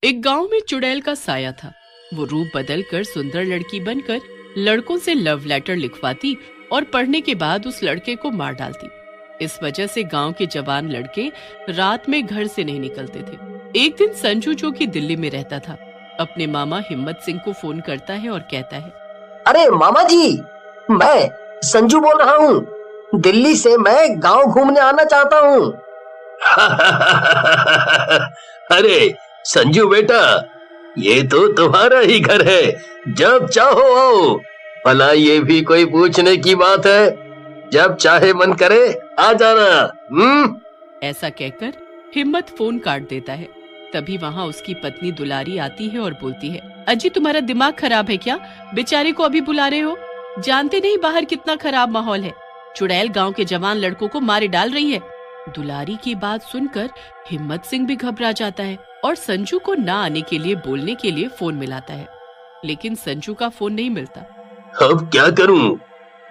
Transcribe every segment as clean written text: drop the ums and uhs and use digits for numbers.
एक गांव में चुड़ैल का साया था। वो रूप बदलकर सुंदर लड़की बनकर लड़कों से लव लेटर लिखवाती और पढ़ने के बाद उस लड़के को मार डालती। इस वजह से गांव के जवान लड़के रात में घर से नहीं निकलते थे। एक दिन संजू, जो कि दिल्ली में रहता था, अपने मामा हिम्मत सिंह को फोन करता है और कहता है, अरे मामा जी, मैं संजू बोल रहा हूँ। दिल्ली से मैं गांव घूमने आना चाहता हूँ। अरे संजू बेटा, ये तो तुम्हारा ही घर है, जब चाहो आओ। भला ये भी कोई पूछने की बात है? जब चाहे मन करे आ जाना। ऐसा कहकर हिम्मत फोन काट देता है। तभी वहाँ उसकी पत्नी दुलारी आती है और बोलती है, अजी तुम्हारा दिमाग खराब है क्या? बेचारे को अभी बुला रहे हो? जानते नहीं बाहर कितना खराब माहौल है। चुड़ैल गांव के जवान लड़कों को मारे डाल रही है। दुलारी की बात सुनकर हिम्मत सिंह भी घबरा जाता है और संजू को ना आने के लिए बोलने के लिए फोन मिलाता है, लेकिन संजू का फोन नहीं मिलता। अब क्या करूं?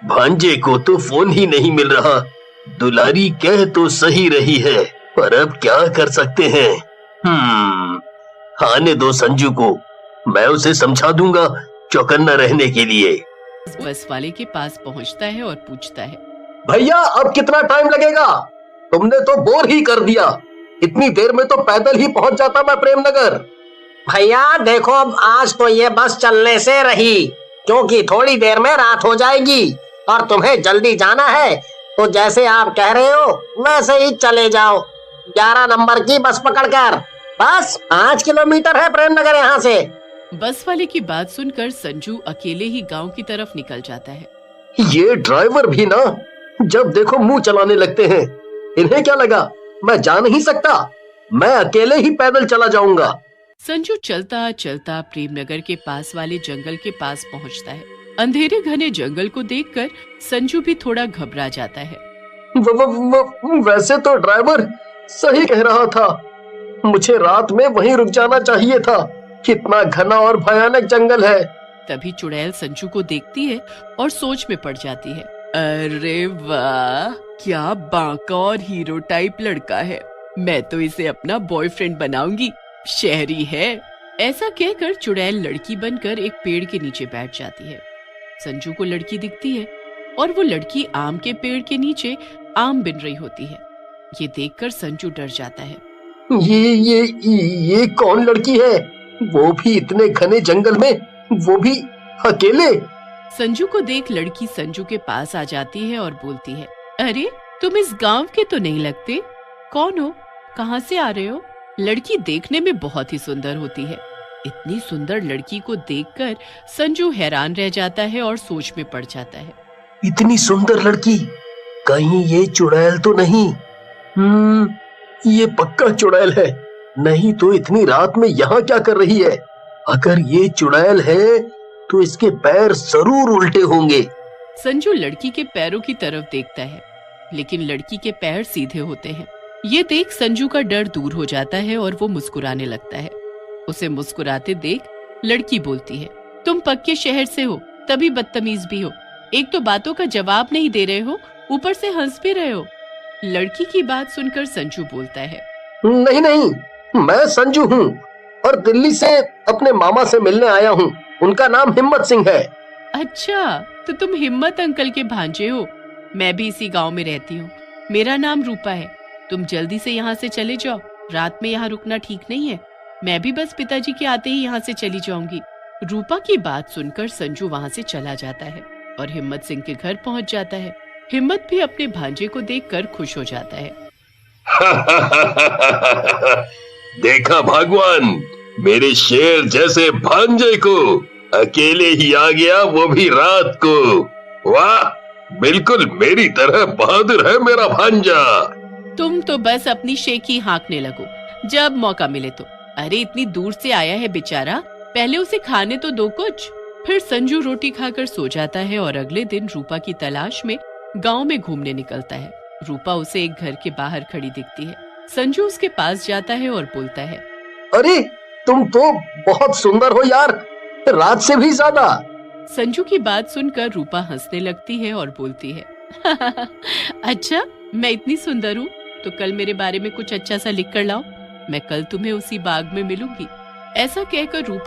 भांजे को तो फोन ही नहीं मिल रहा। दुलारी कह तो सही रही है, पर अब क्या कर सकते हैं? आने दो संजू को, मैं उसे समझा दूंगा चौकन्ना रहने के लिए। बस वाले के पास पहुंचता है और पूछता है, भैया अब कितना टाइम लगेगा? तुमने तो बोर ही कर दिया। इतनी देर में तो पैदल ही पहुंच जाता मैं प्रेमनगर। भैया देखो, अब आज तो ये बस चलने से रही, क्योंकि थोड़ी देर में रात हो जाएगी और तुम्हें जल्दी जाना है, तो जैसे आप कह रहे हो वैसे ही चले जाओ। 11 नंबर की बस पकड़कर। बस 5 किलोमीटर है प्रेमनगर यहाँ से। बस वाले की बात सुनकर संजू अकेले ही गांव की तरफ निकल जाता है। ये ड्राइवर भी ना, जब देखो मुंह चलाने लगते हैं। इन्हें क्या लगा मैं जा नहीं सकता? मैं अकेले ही पैदल चला जाऊंगा। संजू चलता चलता प्रेमनगर के पास वाले जंगल के पास पहुंचता है। अंधेरे घने जंगल को देखकर संजू भी थोड़ा घबरा जाता है। वैसे तो ड्राइवर सही कह रहा था, मुझे रात में वहीं रुक जाना चाहिए था। कितना घना और भयानक जंगल है। तभी चुड़ैल संजू को देखती है और सोच में पड़ जाती है। अरे वाह, क्या बांका और हीरो टाइप लड़का है। मैं तो इसे अपना बॉयफ्रेंड बनाऊंगी। शहरी है। ऐसा कहकर चुड़ैल लड़की बनकर एक पेड़ के नीचे बैठ जाती है। संजू को लड़की दिखती है और वो लड़की आम के पेड़ के नीचे आम बिन रही होती है। ये देखकर संजू डर जाता है। ये कौन लड़की है? वो भी इतने घने जंगल में, वो भी अकेले। संजू को देख लड़की संजू के पास आ जाती है और बोलती है, अरे तुम इस गांव के तो नहीं लगते। कौन हो? कहाँ से आ रहे हो? लड़की देखने में बहुत ही सुंदर होती है। इतनी सुंदर लड़की को देखकर संजू हैरान रह जाता है और सोच में पड़ जाता है। इतनी सुंदर लड़की, कहीं ये चुड़ैल तो नहीं? ये पक्का चुड़ैल है। नहीं तो इतनी रात में यहाँ क्या कर रही है? अगर ये चुड़ैल है तो इसके पैर जरूर उल्टे होंगे। संजू लड़की के पैरों की तरफ देखता है, लेकिन लड़की के पैर सीधे होते हैं। ये देख संजू का डर दूर हो जाता है और वो मुस्कुराने लगता है। उसे मुस्कुराते देख लड़की बोलती है, तुम पक्के शहर से हो, तभी बदतमीज भी हो। एक तो बातों का जवाब नहीं दे रहे हो, ऊपर से हंस भी रहे हो। लड़की की बात सुनकर संजू बोलता है, नहीं, मैं संजू हूँ और दिल्ली से अपने मामा से मिलने आया हूँ। उनका नाम हिम्मत सिंह है। अच्छा, तो तुम हिम्मत अंकल के भांजे हो। मैं भी इसी गांव में रहती हूँ। मेरा नाम रूपा है। तुम जल्दी से यहाँ से चले जाओ, रात में यहाँ रुकना ठीक नहीं है। मैं भी बस पिताजी के आते ही यहाँ से चली जाऊंगी। रूपा की बात सुनकर संजू वहाँ से चला जाता है और हिम्मत सिंह के घर पहुँच जाता है। हिम्मत भी अपने भांजे को देखकर खुश हो जाता है। देखा भगवान, मेरे शेर जैसे भांजे को अकेले ही आ गया, वो भी रात को। वाह, बिल्कुल मेरी तरह बहादुर है मेरा भांजा। तुम तो बस अपनी शेखी हाँकने लगो जब मौका मिले तो। अरे इतनी दूर से आया है बेचारा, पहले उसे खाने तो दो कुछ। फिर संजू रोटी खाकर सो जाता है और अगले दिन रूपा की तलाश में गांव में घूमने निकलता है। रूपा उसे एक घर के बाहर खड़ी दिखती है। संजू उसके पास जाता है और बोलता है, अरे तुम तो बहुत सुंदर हो यार, रात से भी ज्यादा। संजू की बात सुनकर रूपा हंसने लगती है और बोलती है, अच्छा मैं इतनी सुंदर हूँ तो कल मेरे बारे में कुछ अच्छा सा लिख कर लाओ। मैं कल तुम्हें उसी बाग में मिलूंगी। ऐसा कहकर रूपा